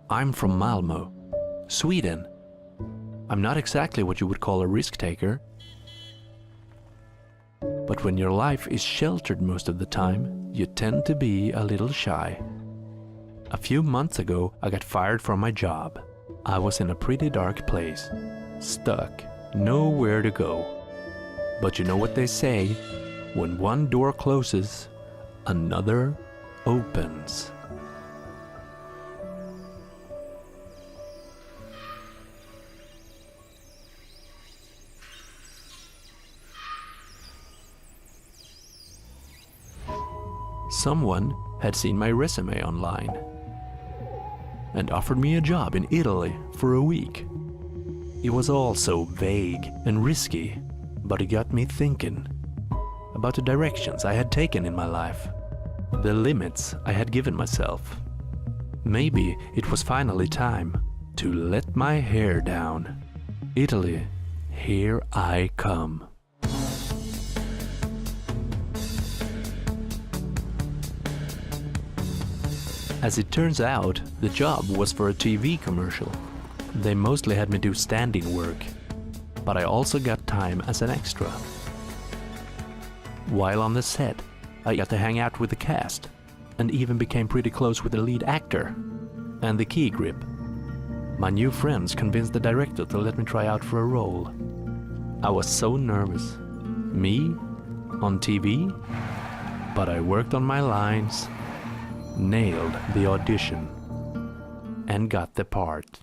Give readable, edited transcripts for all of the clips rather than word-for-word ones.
I'm from Malmö, Sweden. I'm not exactly what you would call a risk taker. But when your life is sheltered most of the time, you tend to be a little shy. A few months ago, I got fired from my job. I was in a pretty dark place, stuck, nowhere to go. But you know what they say, when one door closes, another opens. Someone had seen my resume online and offered me a job in Italy for a week. It was all so vague and risky, but it got me thinking about the directions I had taken in my life, the limits I had given myself. Maybe it was finally time to let my hair down. Italy, here I come. As it turns out, the job was for a TV commercial. They mostly had me do stand-in work, but I also got time as an extra. While on the set, I got to hang out with the cast, and even became pretty close with the lead actor and the key grip. My new friends convinced the director to let me try out for a role. I was so nervous. Me? On TV? But I worked on my lines, nailed the audition, and got the part.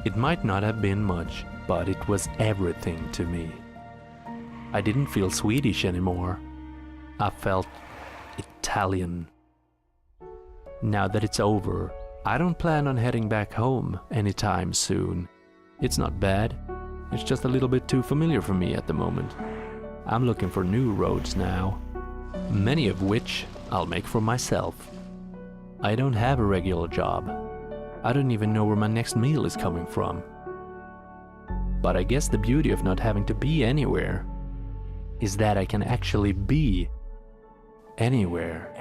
It might not have been much, but it was everything to me. I didn't feel Swedish anymore. I felt Italian. Now that it's over, I don't plan on heading back home anytime soon. It's not bad. It's just a little bit too familiar for me at the moment. I'm looking for new roads now, many of which I'll make for myself. I don't have a regular job. I don't even know where my next meal is coming from. But I guess the beauty of not having to be anywhere is that I can actually be anywhere.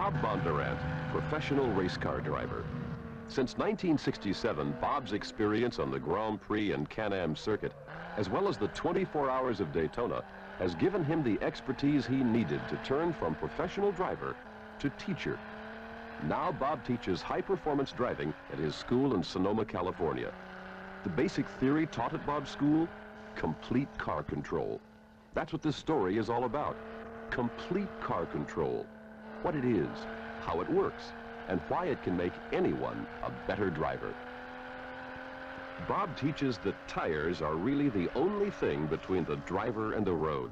Bob Bondurant, professional race car driver. Since 1967, Bob's experience on the Grand Prix and Can-Am circuit, as well as the 24 hours of Daytona, has given him the expertise he needed to turn from professional driver to teacher. Now Bob teaches high-performance driving at his school in Sonoma, California. The basic theory taught at Bob's school? Complete car control. That's what this story is all about. Complete car control. What it is, how it works, and why it can make anyone a better driver. Bob teaches that tires are really the only thing between the driver and the road.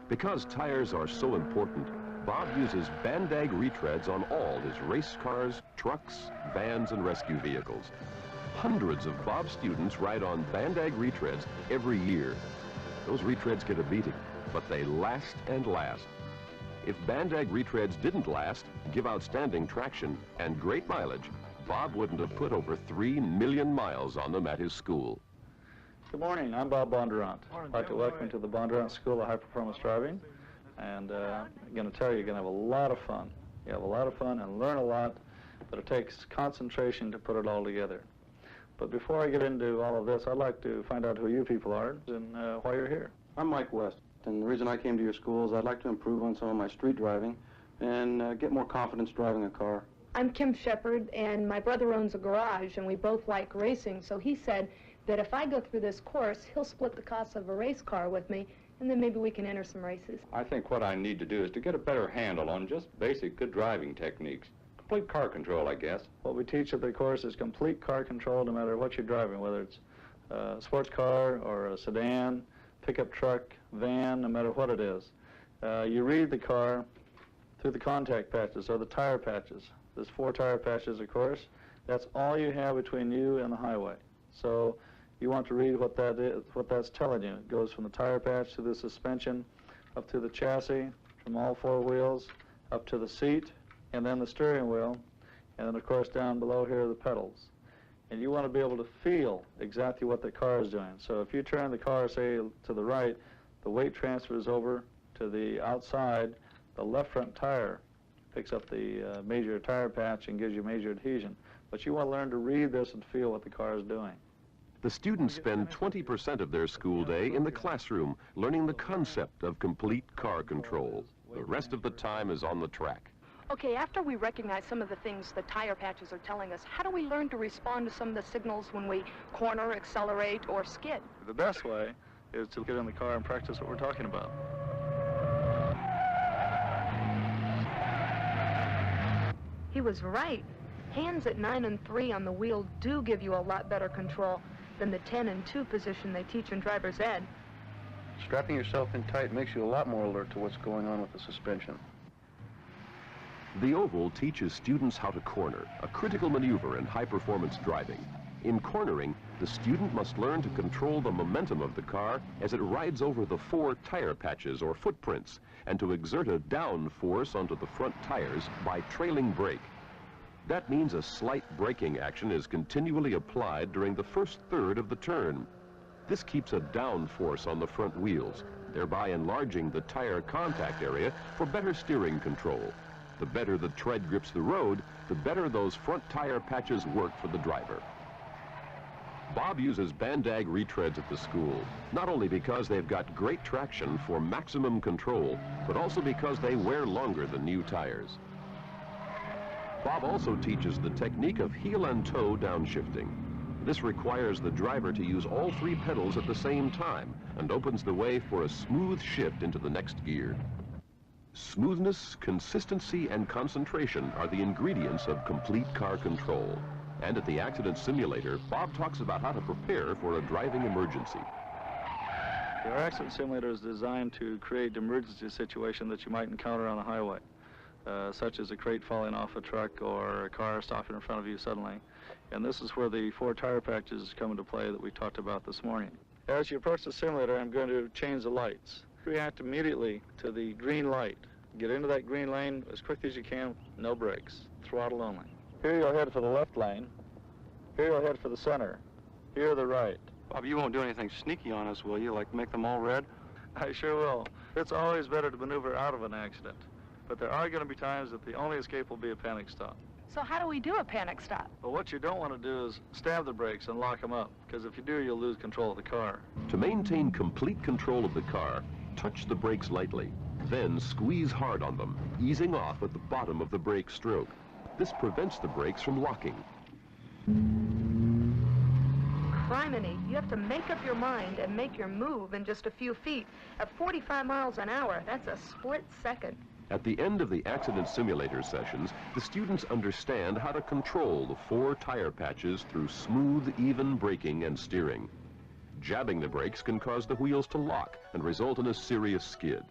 Because tires are so important, Bob uses Bandag retreads on all his race cars, trucks, vans, and rescue vehicles. Hundreds of Bob students ride on Bandag retreads every year. Those retreads get a beating, but they last and last. If Bandag retreads didn't last, give outstanding traction and great mileage, Bob wouldn't have put over 3 million miles on them at his school. Good morning, I'm Bob Bondurant. I'd like to welcome you to the Bondurant School of High Performance Driving. And I'm going to tell you, you're going to have a lot of fun. You have a lot of fun and learn a lot, but it takes concentration to put it all together. But before I get into all of this, I'd like to find out who you people are and why you're here. I'm Mike West, and the reason I came to your school is I'd like to improve on some of my street driving and get more confidence driving a car. I'm Kim Shepard, and my brother owns a garage, and we both like racing, so he said that if I go through this course, he'll split the cost of a race car with me, and then maybe we can enter some races. I think what I need to do is to get a better handle on just basic good driving techniques. Complete car control, I guess. What we teach at the course is complete car control no matter what you're driving, whether it's a sports car or a sedan, pickup truck, van, no matter what it is. You read the car through the contact patches or the tire patches. There's 4 tire patches, of course. That's all you have between you and the highway. So you want to read what that is, what that's telling you. It goes from the tire patch to the suspension, up to the chassis, from all 4 wheels, up to the seat, and then the steering wheel, and then of course down below here are the pedals. And you want to be able to feel exactly what the car is doing. So if you turn the car, say, to the right, the weight transfers over to the outside, the left front tire picks up the major tire patch and gives you major adhesion. But you want to learn to read this and feel what the car is doing. The students spend 20% of their school day in the classroom learning the concept of complete car control. The rest of the time is on the track. Okay, after we recognize some of the things the tire patches are telling us, how do we learn to respond to some of the signals when we corner, accelerate, or skid? The best way is to get in the car and practice what we're talking about. He was right. Hands at 9 and 3 on the wheel do give you a lot better control than the 10 and 2 position they teach in driver's ed. Strapping yourself in tight makes you a lot more alert to what's going on with the suspension. The oval teaches students how to corner, a critical maneuver in high-performance driving. In cornering, the student must learn to control the momentum of the car as it rides over the 4 tire patches or footprints, and to exert a down force onto the front tires by trailing brake. That means a slight braking action is continually applied during the first third of the turn. This keeps a down force on the front wheels, thereby enlarging the tire contact area for better steering control. The better the tread grips the road, the better those front tire patches work for the driver. Bob uses Bandag retreads at the school, not only because they've got great traction for maximum control, but also because they wear longer than new tires. Bob also teaches the technique of heel and toe downshifting. This requires the driver to use all 3 pedals at the same time and opens the way for a smooth shift into the next gear. Smoothness, consistency, and concentration are the ingredients of complete car control. And at the accident simulator, Bob talks about how to prepare for a driving emergency. Our accident simulator is designed to create emergency situations that you might encounter on the highway, such as a crate falling off a truck or a car stopping in front of you suddenly. And this is where the 4 tire patches come into play that we talked about this morning. As you approach the simulator, I'm going to change the lights. React immediately to the green light. Get into that green lane as quickly as you can, no brakes, throttle only. Here you'll head for the left lane. Here you'll head for the center. Here the right. Bob, you won't do anything sneaky on us, will you? Like make them all red? I sure will. It's always better to maneuver out of an accident. But there are going to be times that the only escape will be a panic stop. So how do we do a panic stop? But what you don't want to do is stab the brakes and lock them up, because if you do, you'll lose control of the car. To maintain complete control of the car, touch the brakes lightly, then squeeze hard on them, easing off at the bottom of the brake stroke. This prevents the brakes from locking. Criminy, you have to make up your mind and make your move in just a few feet. At 45 miles an hour, that's a split second. At the end of the accident simulator sessions, the students understand how to control the 4 tire patches through smooth, even braking and steering. Jabbing the brakes can cause the wheels to lock and result in a serious skid.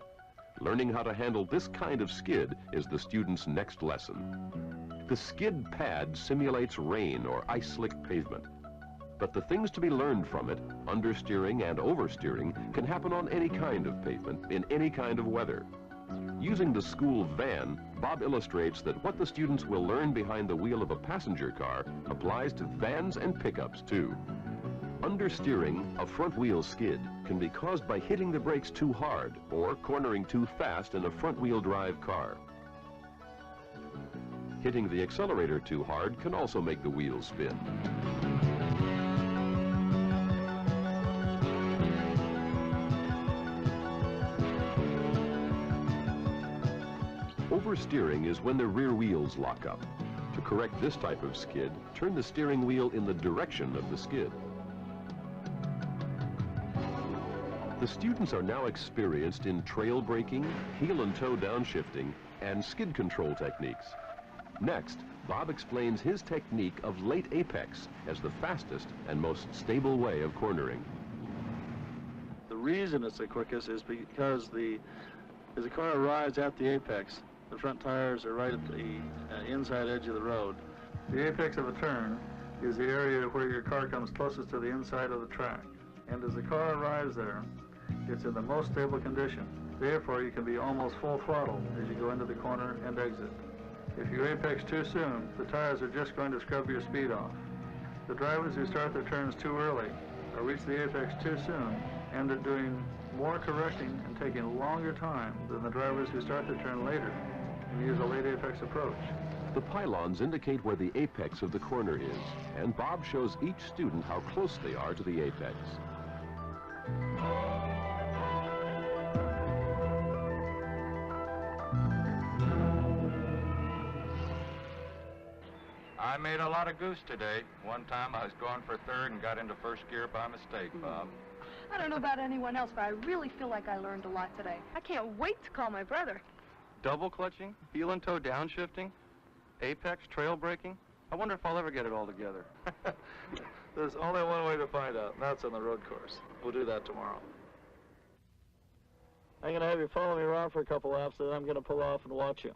Learning how to handle this kind of skid is the student's next lesson. The skid pad simulates rain or ice-slick pavement. But the things to be learned from it, understeering and oversteering, can happen on any kind of pavement, in any kind of weather. Using the school van, Bob illustrates that what the students will learn behind the wheel of a passenger car applies to vans and pickups too. Understeering, a front wheel skid, can be caused by hitting the brakes too hard or cornering too fast in a front wheel drive car. Hitting the accelerator too hard can also make the wheels spin. Oversteering is when the rear wheels lock up. To correct this type of skid, turn the steering wheel in the direction of the skid. The students are now experienced in trail braking, heel and toe downshifting, and skid control techniques. Next, Bob explains his technique of late apex as the fastest and most stable way of cornering. The reason it's the quickest is because as the car arrives at the apex, the front tires are right at the inside edge of the road. The apex of a turn is the area where your car comes closest to the inside of the track. And as the car arrives there, it's in the most stable condition. Therefore, you can be almost full throttle as you go into the corner and exit. If you apex too soon, the tires are just going to scrub your speed off. The drivers who start their turns too early or reach the apex too soon end up doing more correcting and taking longer time than the drivers who start their turn later and use a late apex approach. The pylons indicate where the apex of the corner is, and Bob shows each student how close they are to the apex. I made a lot of goose today. One time I was going for third and got into first gear by mistake, Bob. I don't know about anyone else, but I really feel like I learned a lot today. I can't wait to call my brother. Double clutching, heel and toe downshifting, apex, trail braking. I wonder if I'll ever get it all together. There's only one way to find out, and that's on the road course. We'll do that tomorrow. I'm going to have you follow me around for a couple laps, and then I'm going to pull off and watch you.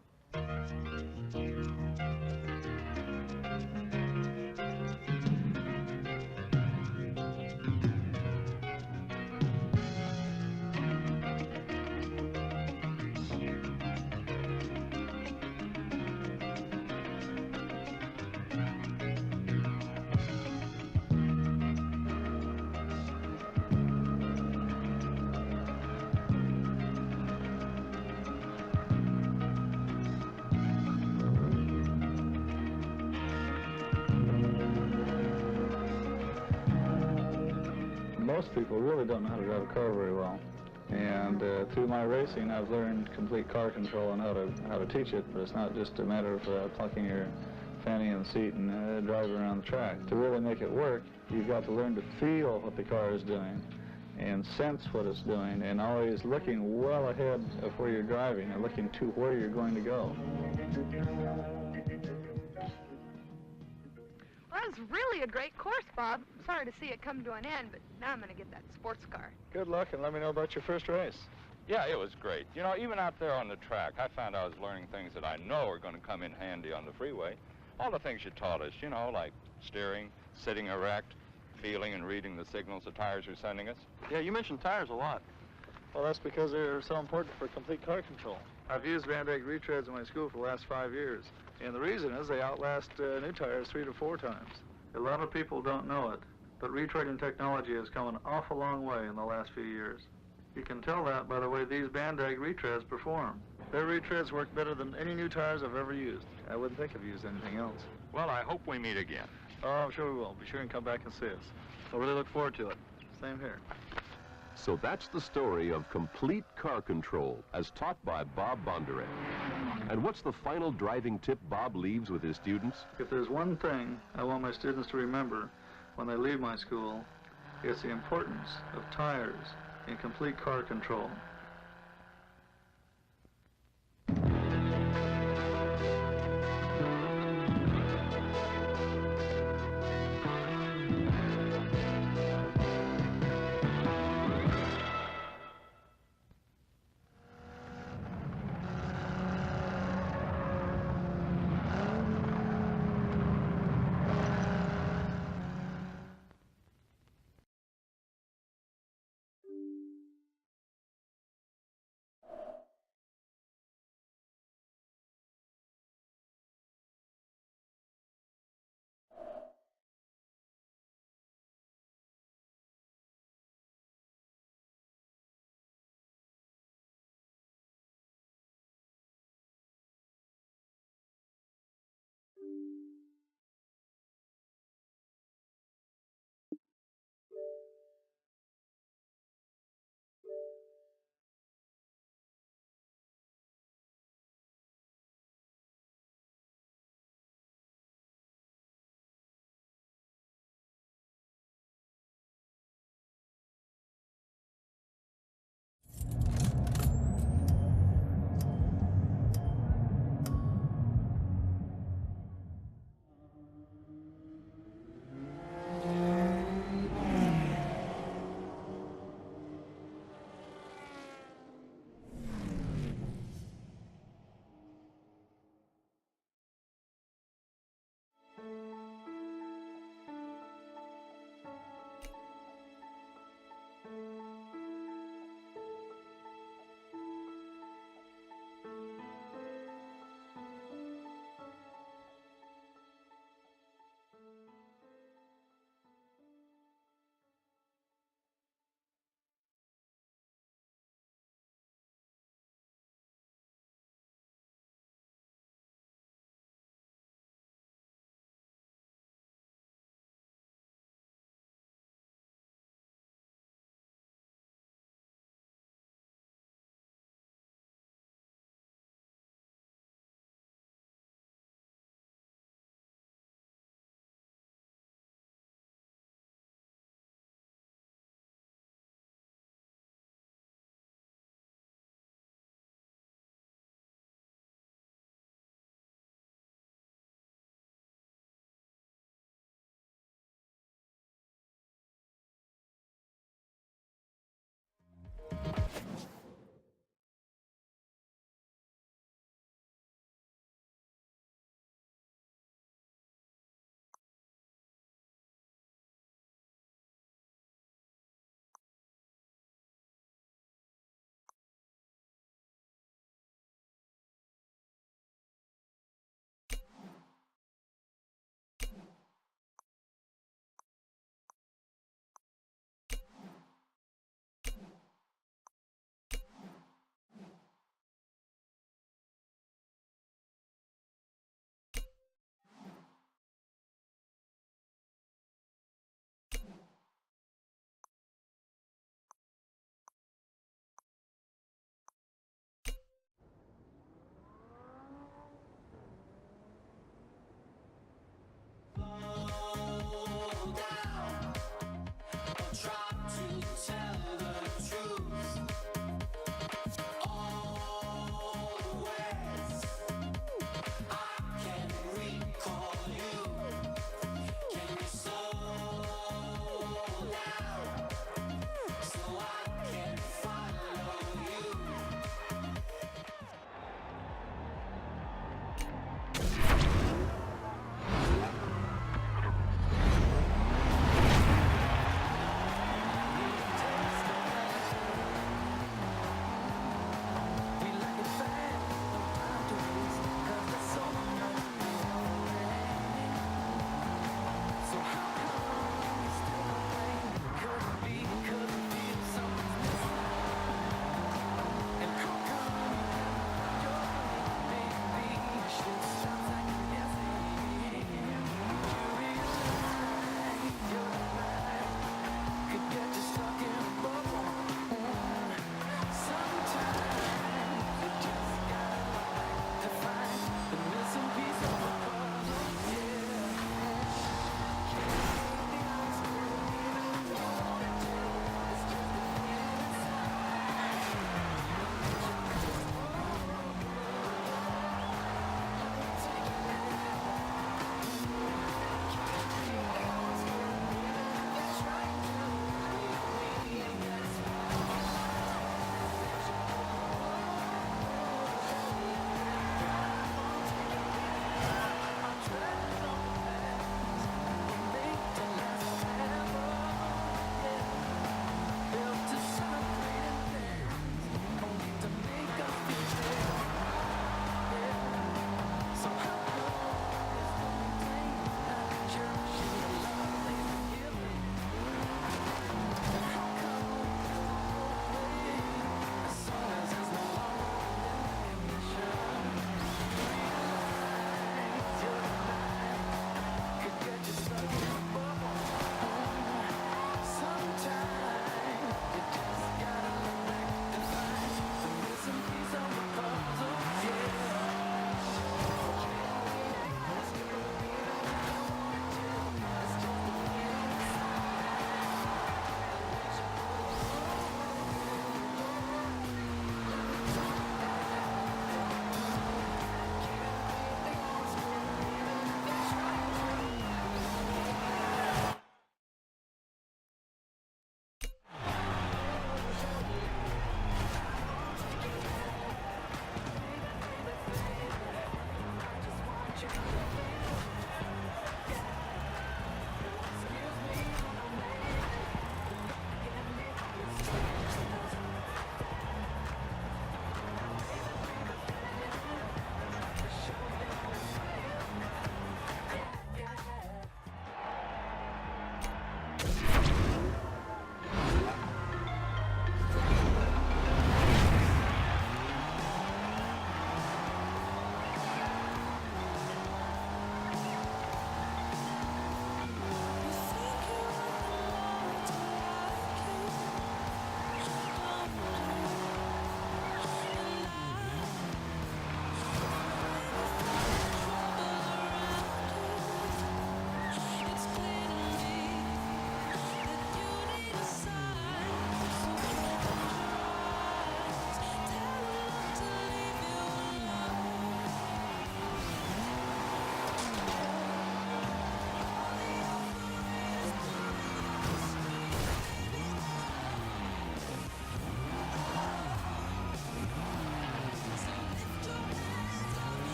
Most people really don't know how to drive a car very well. And through my racing, I've learned complete car control and how to teach it. But it's not just a matter of plucking your fanny in the seat and driving around the track. To really make it work, you've got to learn to feel what the car is doing and sense what it's doing, and always looking well ahead of where you're driving and looking to where you're going to go. Well, that was really a great course, Bob. Sorry to see it come to an end, but now I'm going to get that sports car. Good luck, and let me know about your first race. Yeah, it was great. You know, even out there on the track, I found I was learning things that I know are going to come in handy on the freeway. All the things you taught us, you know, like steering, sitting erect, feeling and reading the signals the tires are sending us. Yeah, you mentioned tires a lot. Well, that's because they're so important for complete car control. I've used Van Dyke retreads in my school for the last 5 years. And the reason is they outlast new tires 3 to 4 times. A lot of people don't know it, but retreading technology has come an awful long way in the last few years. You can tell that by the way these Van Dyke retreads perform. Their retreads work better than any new tires I've ever used. I wouldn't think I've used anything else. Well, I hope we meet again. Oh, I'm sure we will. Be sure and come back and see us. I really look forward to it. Same here. So that's the story of complete car control as taught by Bob Bondurant. And what's the final driving tip Bob leaves with his students? If there's one thing I want my students to remember when they leave my school, it's the importance of tires in complete car control.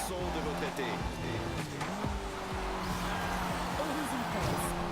son de votre été. Horizon Pace.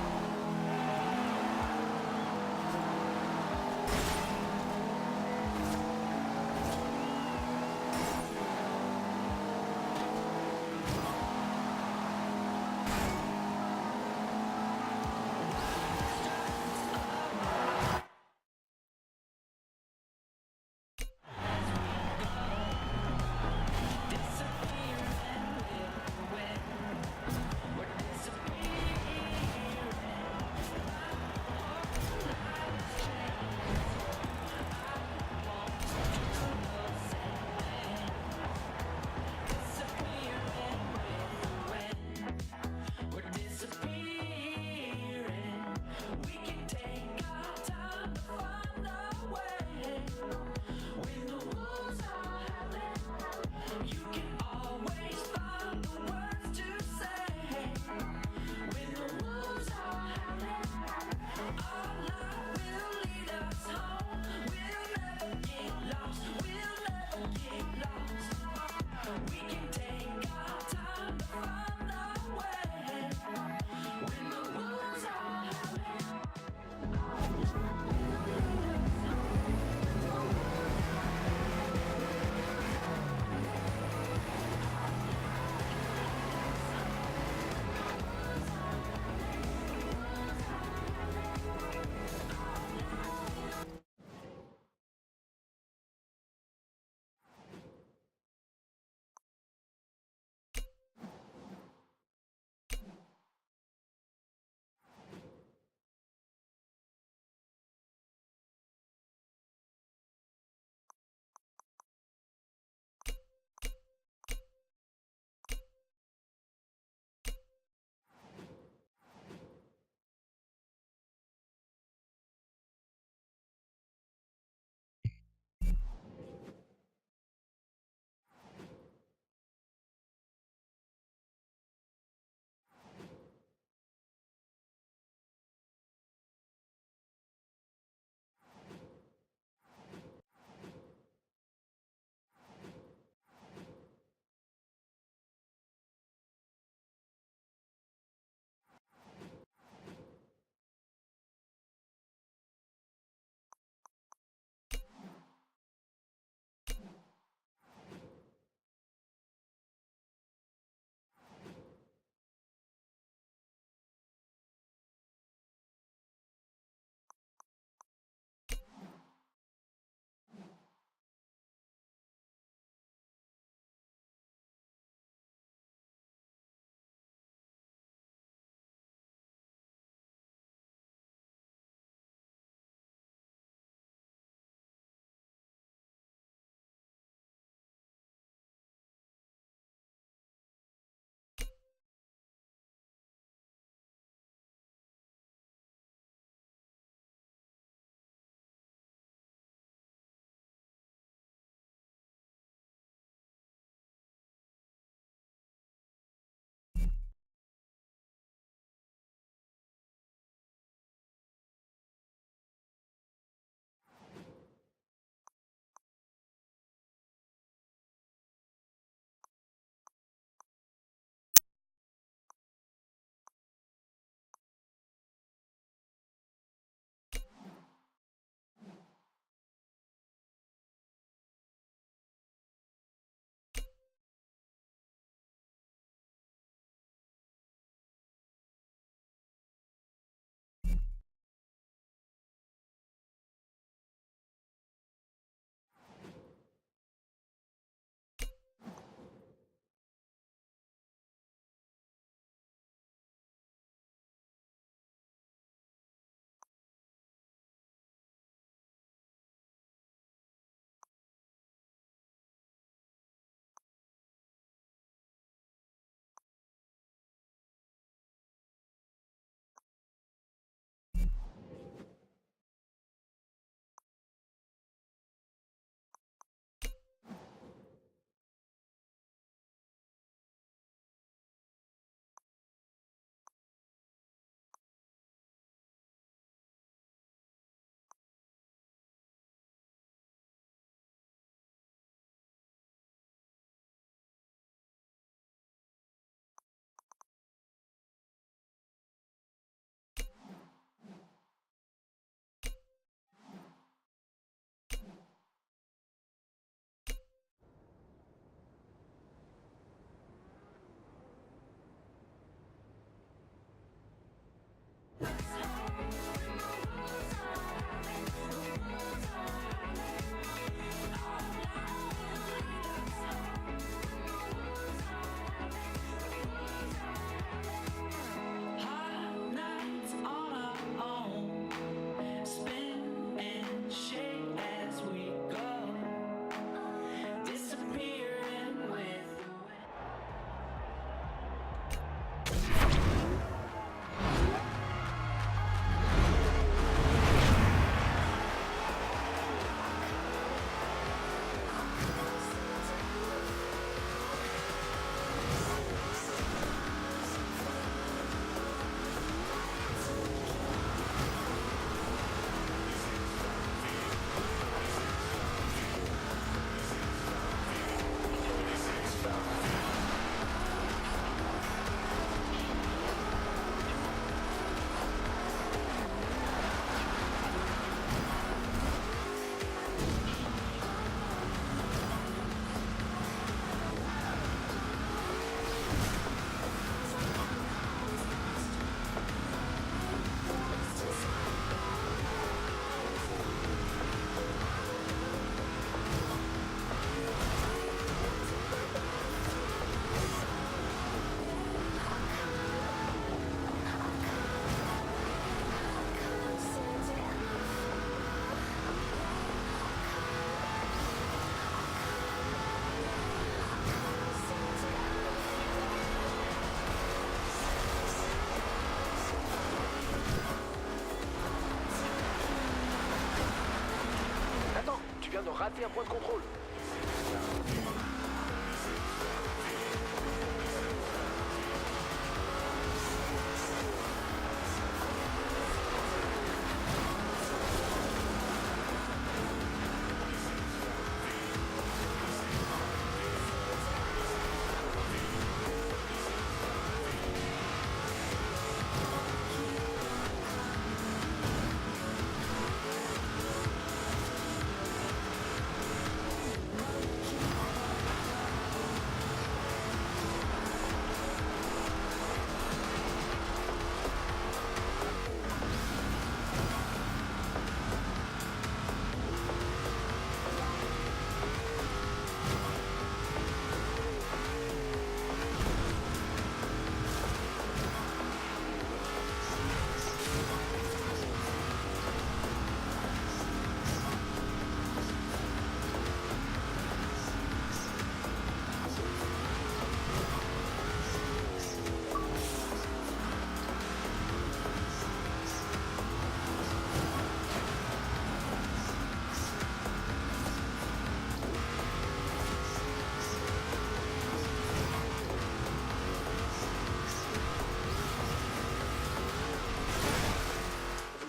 vient de rater un point de contrôle.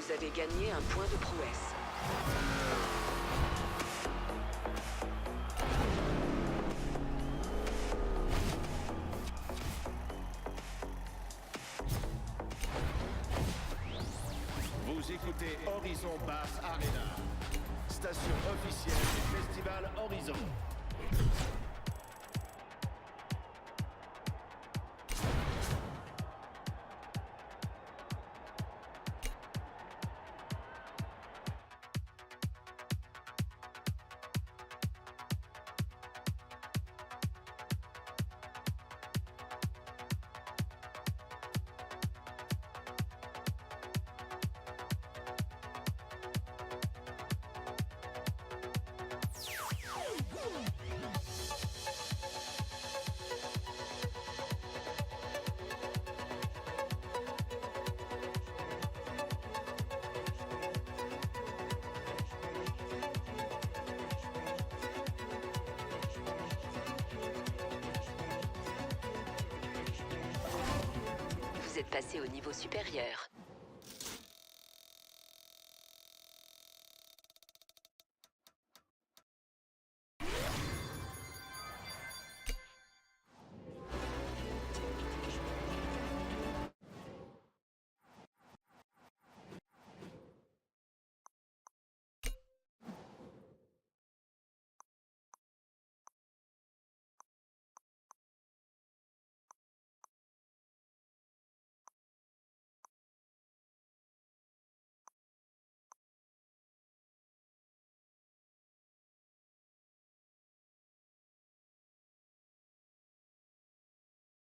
Vous avez gagné un point de prouesse. Vous écoutez Horizon Bass Arena, station officielle du festival Horizon. Vous êtes passé au niveau supérieur.